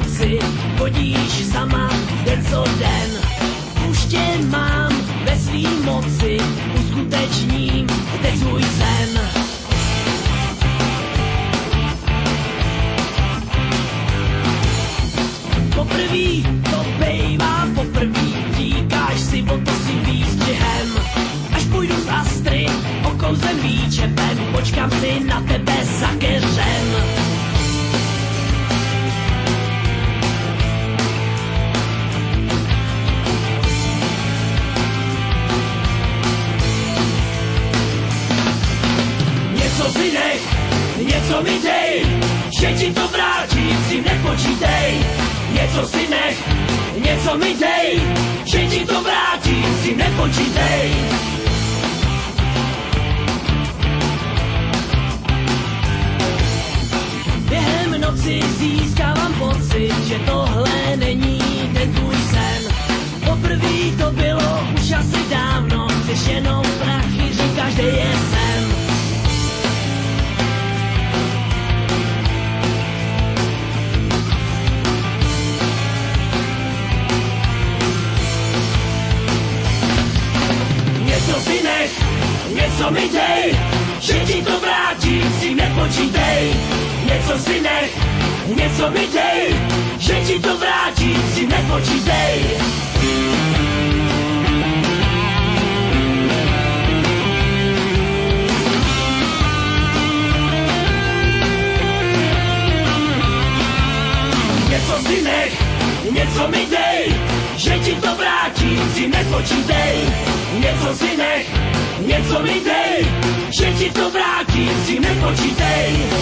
noci chodíš sama den co den. Už tě mám ve svý moci, uskutečním teď svůj sen. Poprvý to bejvá poprvý, říkáš si o to svým výstřihem. Až půjdu z Astry okouzlem výčepem, počkám si na tebe za keřem. Něco si nech, něco mi dej, že ti to vrátím, si nepočítej. Něco si nech, něco mi dej, že ti to vrátím, si nepočítej. Během noci získávám pocit, že tohle není ten tvůj sen. Poprvé to bylo už asi dávno, chceš jenom prachy, říkáš, kde je sen. Něco si nech, něco mi dej, že ti to vrátím, si nepočítej. Něco si nech, něco mi dej, že ti to vrátím, si nepočítej. Něco si nech, něco mi dej, že ti to vrátím, si nepočítej. Něco si nech, něco mi dej, že ti to vrátím, si nepočítej.